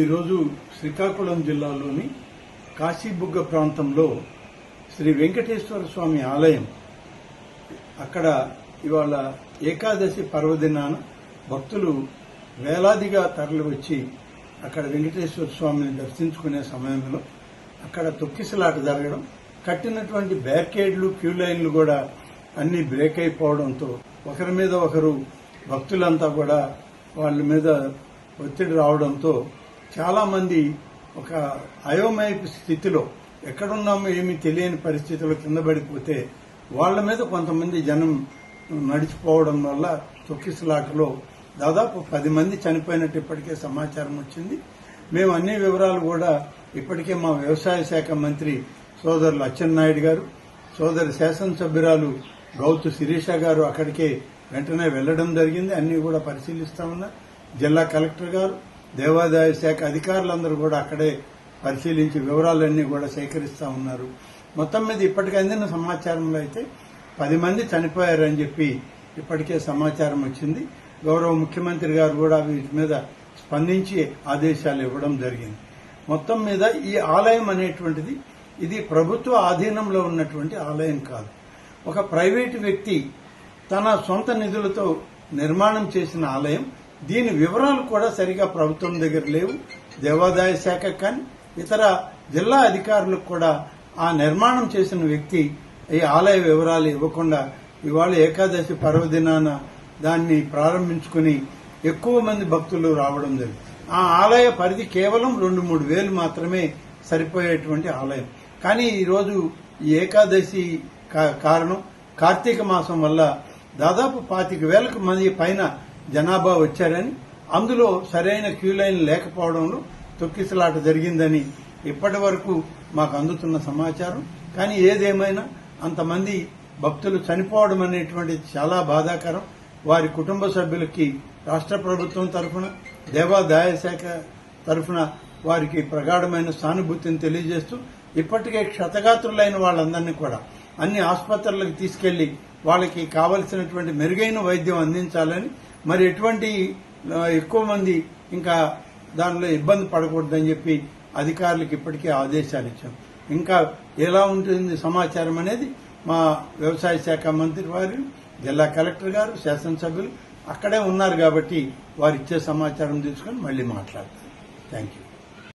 ఈరోజు శ్రీకాకుళం జిల్లాలోని కాశీబుగ్గ ప్రాంతంలో శ్రీ వెంకటేశ్వర స్వామి ఆలయం అక్కడ ఇవాళ ఏకాదశి పర్వదినాన భక్తులు వేలాదిగా తరలివచ్చి అక్కడ వెంకటేశ్వర స్వామిని దర్శించుకునే సమయంలో అక్కడ తొక్కిసలాట జరగడం, కట్టినటువంటి బ్యారికేడ్లు క్యూ లైన్లు కూడా అన్ని బ్రేక్ అయిపోవడంతో ఒకరి మీద ఒకరు భక్తులంతా కూడా వాళ్ళ మీద ఒత్తిడి రావడంతో చాలా మంది ఒక అయోమయపు స్థితిలో ఎక్కడున్నామో ఏమీ తెలియని పరిస్థితిలో కింద పడిపోతే వాళ్ల మీద కొంతమంది జనం నడిచిపోవడం వల్ల తొక్కిసలాటలో దాదాపు 10 మంది చనిపోయినట్టు ఇప్పటికే సమాచారం వచ్చింది. మేము అన్ని వివరాలు కూడా ఇప్పటికే మా వ్యవసాయ శాఖ మంత్రి సోదరులు అచ్చెన్నాయుడు గారు, సోదరి శాసనసభ్యురాలు గౌతు శిరీష గారు అక్కడికే వెంటనే వెళ్లడం జరిగింది. అన్ని కూడా పరిశీలిస్తా ఉన్నారు. జిల్లా కలెక్టర్ గారు, దేవాదాయ శాఖ అధికారులందరూ కూడా అక్కడే పరిశీలించి వివరాలన్నీ కూడా సేకరిస్తా ఉన్నారు. మొత్తం మీద ఇప్పటికే అందిన సమాచారంలో అయితే 10 మంది చనిపోయారని చెప్పి ఇప్పటికే సమాచారం వచ్చింది. గౌరవ ముఖ్యమంత్రి గారు కూడా వీటి మీద స్పందించి ఆదేశాలు ఇవ్వడం జరిగింది. మొత్తం మీద ఈ ఆలయం అనేటువంటిది ఇది ప్రభుత్వ ఆధీనంలో ఉన్నటువంటి ఆలయం కాదు. ఒక ప్రైవేటు వ్యక్తి తన సొంత నిధులతో నిర్మాణం చేసిన ఆలయం. దీని వివరాలు కూడా సరిగా ప్రభుత్వం దగ్గర లేవు. దేవాదాయ శాఖ కానీ ఇతర జిల్లా అధికారులకు కూడా ఆ నిర్మాణం చేసిన వ్యక్తి ఈ ఆలయ వివరాలు ఇవ్వకుండా ఇవాళ ఏకాదశి పర్వదినాన దాన్ని ప్రారంభించుకుని ఎక్కువ మంది భక్తులు రావడం జరిగింది. ఆ ఆలయ పరిధి కేవలం 2-3 వేలు మాత్రమే సరిపోయేటువంటి ఆలయం. కానీ ఈరోజు ఈ ఏకాదశి కారణం కార్తీక మాసం వల్ల దాదాపు 25,000 మంది పైన జనాభా వచ్చారని, అందులో సరైన క్యూ లైన్ లేకపోవడంలో తొక్కిసలాట జరిగిందని ఇప్పటి వరకు మాకు అందుతున్న సమాచారం. కానీ ఏదేమైనా అంతమంది భక్తులు చనిపోవడం అనేటువంటిది చాలా బాధాకరం. వారి కుటుంబ సభ్యులకి రాష్ట్ర ప్రభుత్వం తరఫున, దేవాదాయ శాఖ తరఫున వారికి ప్రగాఢమైన సానుభూతిని తెలియజేస్తూ ఇప్పటికే క్షతగాత్రులైన వాళ్ళందరినీ కూడా అన్ని ఆసుపత్రులకు తీసుకెళ్లి వాళ్ళకి కావలసినటువంటి మెరుగైన వైద్యం అందించాలని, మరి ఎటువంటి ఎక్కువ మంది ఇంకా దానిలో ఇబ్బంది పడకూడదని చెప్పి అధికారులకు ఇప్పటికే ఆదేశాలు ఇచ్చాం. ఇంకా ఎలా ఉంటుంది సమాచారం అనేది మా వ్యవసాయ శాఖ మంత్రి వారు, జిల్లా కలెక్టర్ గారు, శాసనసభ్యులు అక్కడే ఉన్నారు కాబట్టి వారు ఇచ్చే సమాచారం తీసుకుని మళ్లీ మాట్లాడతారు. Thank you.